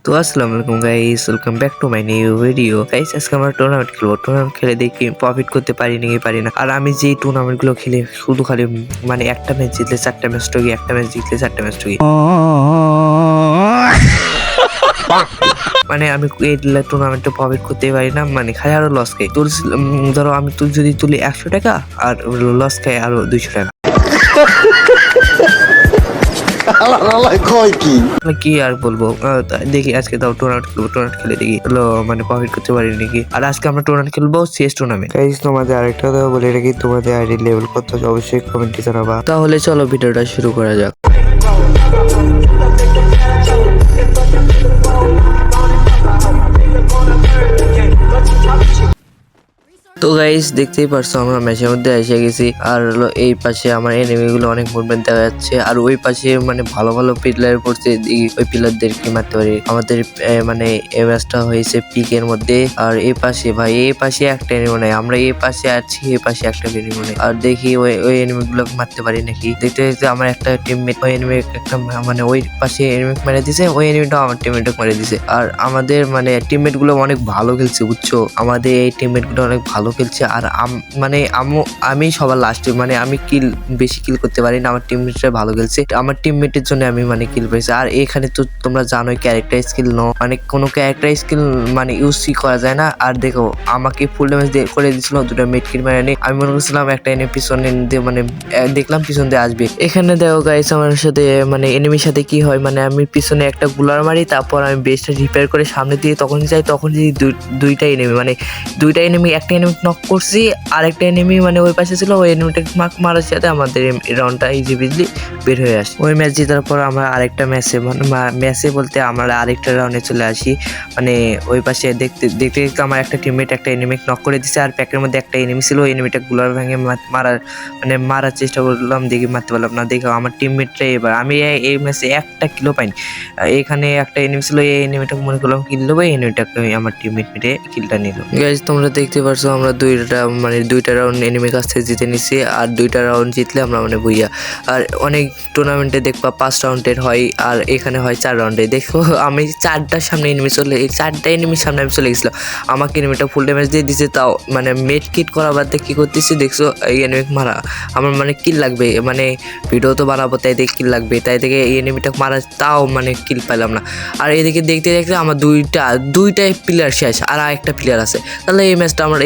তো আসসালামু আলাইকুম guys, welcome back to my new video. Guys আজকে আমরা টুর্নামেন্ট খেলবো। টুর্নামেন্ট খেলে দেখি প্রফিট করতে পারি নাকি পারি না। আর আমি যেই টুর্নামেন্ট গুলো খেলি শুধু খালি মানে একটা ম্যাচ জিতলে 4টা ম্যাচ ঠকি, একটা ম্যাচ জিতলে 4টা ম্যাচ ঠকি। মানে আমি এই টুর্নামেন্টে প্রফিট করতে পারি না, মানে খাই আরো লস খাই। ধরো আমি যদি তুলি 100 টাকা আর লস খাই আরো 200 টাকা। কি আর বলবো, দেখি আজকে তাও টুর্নামেন্ট খেলবো। টুর্নামেন্ট খেলে দেখি মানে প্রফিট করতে পারি নাকি। আর আজকে আমরা টুর্নামেন্ট খেলবো সিএস টুর্নামেন্ট। গাইস তোমাদের আরেকটা কথা বলে রাখি, তোমাদের আইডি লেভেল কত অবশ্যই কমেন্টে জানাবা। তাহলে চলো ভিডিওটা শুরু করা যাক। তো গাইস দেখতেই পারছো আমরা ম্যাচের মধ্যে এসে গেছি। আর এই পাশে আমার এনিমি গুলো অনেক মুভমেন্ট দেখা যাচ্ছে। আর ওই পাশে মানে ভালো ভালো প্লেয়ার পড়ছে, ওই প্লেয়ারদেরকে মারতে পারি। আমাদের মানে এই ম্যাচটা হয়েছে পিকের মধ্যে। আর এই পাশে ভাই এই পাশে একটা এনিমি নেই, আমরা এই পাশে আছি, এই পাশে একটা এনিমি নেই। আর দেখি ওই এনিমি গুলোকে মারতে পারি নাকি। দেখতে দেখতে আমার একটা টিমমেট ওই এনিমি একটা মানে ওই পাশে এনিমি মেরে দিছে, ওই এনিমিটাও আমার টিমমেটকে মেরে দিছে। আর আমাদের মানে টিমমেট গুলো অনেক ভালো খেলছে বুঝছো, আমাদের এই টিমমেট গুলো অনেক ভালো খেলছে। আর মানে আমি সবার লাস্টে, মানে আমি বেশি কিল করতে পারি না, আমার টিমমেটরা ভালো খেলছে। আমার টিমমেটের জন্য আমি মানে কিল পেয়েছি। আর এখানে তো তোমরা জানোই ক্যারেক্টার স্কিল মানে কোনো ক্যারেক্টার স্কিল মানে ইউজ করা যায় না। আর দেখো আমাকে ফুল ড্যামেজ করে দিয়েছিল, দুটো মেড কিল মেরে নেই। আমি মনে করছিলাম একটা এনিমি পিছনে দিয়ে মানে দেখলাম পিছন দিয়ে আসবে। এখানে দেখো গাইস আমার সাথে মানে এনিমির সাথে কি হয়, মানে আমি পিছনে একটা গুলার মারি, তারপর আমি বেসটা রিপেয়ার করে সামনে দিয়ে তখন যাই, তখন দুইটা এনিমি মানে দুইটা এনিমি, একটা এনিমি নক করছি, আরেকটা এনিমি মানে ওই পাশে ছিল, ওই এনিমিটা মারার সাথে আমাদের রাউন্ডটা ইজি বিজলি বের হয়ে আসে। ওই ম্যাচ জেতার পর আমরা আরেকটা ম্যাচে বলতে আমরা আরেকটা রাউন্ডে চলে আসি। মানে ওই পাশে দেখতে দেখতে দেখতে আমার একটা টিমমেট একটা এনিমি নক করে দিছে। আর প্যাকের মধ্যে একটা এনিমি ছিল, ওই এনিমিটা গুলার ভেঙে মারার চেষ্টা করলাম, দেখি মারতে পারলাম না। দেখো আমার টিমমেটটা এবার আমি এই ম্যাচে একটা কিলো পাইনি। এখানে একটা এনিমি ছিল, এই এনিমিটাকে মনে করলাম কিল দেবো, এই এনিমিটাকে আমার টিমমেট মেরে কিলটা নিল। গাইস তোমরা দেখতে পারছো আমরা দুইটা রাউন্ড এনিমির কাছ থেকে জিতে নিছি। আর দুইটা রাউন্ড জিতলে আমরা মানে বুইয়া। আর অনেক টুর্নামেন্টে দেখবা 5 রাউন্ডের হয়, আর এখানে হয় 4 রাউন্ডে। দেখো আমি 4টার সামনে এনিমি এই 4টা এনিমির সামনে আমি চলে গেছিলাম, আমাকে এনিমিটা ফুল ড্যামেজ দিয়ে দিছে। তাও মানে মেড কিট করা বাদ দিয়ে কি করতেছি দেখছো, এই এনিমি মারা আমার মানে কিল লাগবে, মানে ভিডিও তো বানাবো তাই দেখে কিল লাগবে, তাই থেকে এই এনিমিটা মারা, তাও মানে কিল পাইলাম না। আর এদিকে দেখতে দেখতে আমার দুইটাই প্লেয়ার শেষ, আর একটা প্লেয়ার আছে। তাহলে এই ম্যাচটা আমরা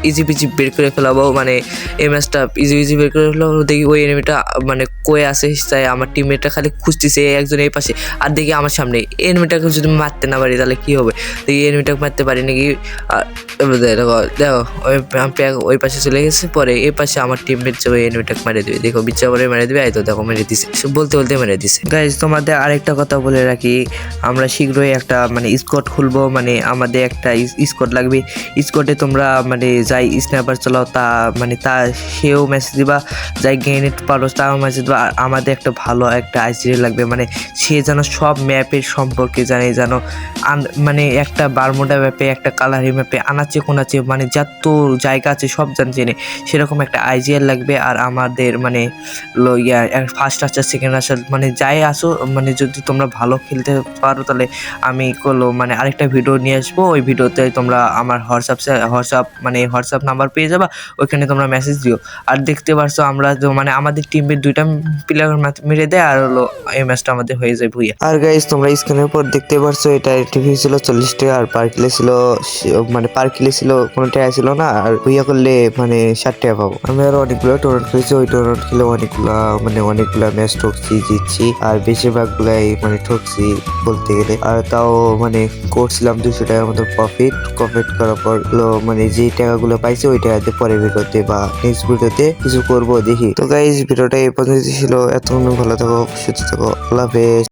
ইজি পিজি বের করে ফেলাবো, মানে এই ম্যাচটা ইজি বের করে ফেলাবো। দেখি ওই এনিমিটা মানে কয়ে আসে, তাই আমার টিমমেটটা খালি খুঁজতেছে একজন এই পাশে, আর দেখি আমার সামনে এনিমিটাকে যদি মারতে না পারি তাহলে কি হবে। দেখি এনিমিটাকে মারতে পারি নাকি। আর দেখো ওই পাশে চলে গেছে, পরে এই পাশে আমার টিমমেট যে ওই এনিমিটাকে মারে দেবে, দেখো বিচ্ছা করে মেরে দেবে। এই তো দেখো মেরে দিছে, বলতে মেরে দিছে। গাইজ তোমাদের আরেকটা কথা বলে রাখি, আমরা শীঘ্রই একটা মানে স্কোয়াড খুলবো, মানে আমাদের একটা স্কোয়াড লাগবে। স্কোয়াডে তোমরা মানে যাই স্ন্যাপার চালাও সেও মেসেজ দিবা, যাই গ্রেনেড পারো তাও মেসেজ দিবা। আর আমাদের একটা ভালো একটা আইসিডি লাগবে, মানে সে যেন সব ম্যাপের সম্পর্কে জানে, যেন মানে একটা বারমুডা ম্যাপে, একটা কালারি ম্যাপে আনাচে কোনাচে মানে যত জায়গা আছে সব জেনে সেরকম একটা আইজিএল লাগবে। আর আমাদের মানে ফার্স্ট আসার সেকেন্ড আসার মানে যাই আসো, মানে যদি তোমরা ভালো খেলতে পারো তাহলে আমি মানে আরেকটা ভিডিও নিয়ে আসবো। ওই ভিডিওতে তোমরা আমার হোয়াটসঅ্যাপ নাম্বার পেয়ে যাবা, ওইখানে তোমরা মেসেজ দিও। আর দেখতে পারছো আমরা মানে আমাদের টিমের দুইটা প্লেয়ার মেরে দেয়, আর এই ম্যাচটা আমাদের হয়ে যায় ভুইয়া। আর গাইস তোমরা স্ক্রিনের উপর দেখতে পারছো এটা টিভি ছিল 40 টাকা, আর পার কিলো ছিল মানে পার কিলো ছিল কোনো টাকা ছিল না, আর ভুইয়া করলে মানে 60 টাকা পাবো। আমি আরো অনেকগুলো টুর্নামেন্ট খেলেছি, ওই টুর্নামেন্ট খেলে অনেকগুলা ম্যাচ ঠকছি, জিতছি, আর বেশিরভাগ গুলাই মানে ঠকছি বলতে গেলে। আর তাও মানে করছিলাম 200 টাকার মতো প্রফিট করার পর মানে যে টাকাগুলো পাইছে ওই টাকাতে পরে ভিডিওতে বা নেক্সট ভিডিওতে কিছু করবো দেখি। তো গাইস ভিডিওটা এই পর্যন্ত ছিল, এতক্ষণ ভালো থাকো, সুস্থ থাকো, আল্লাহ হাফেজ।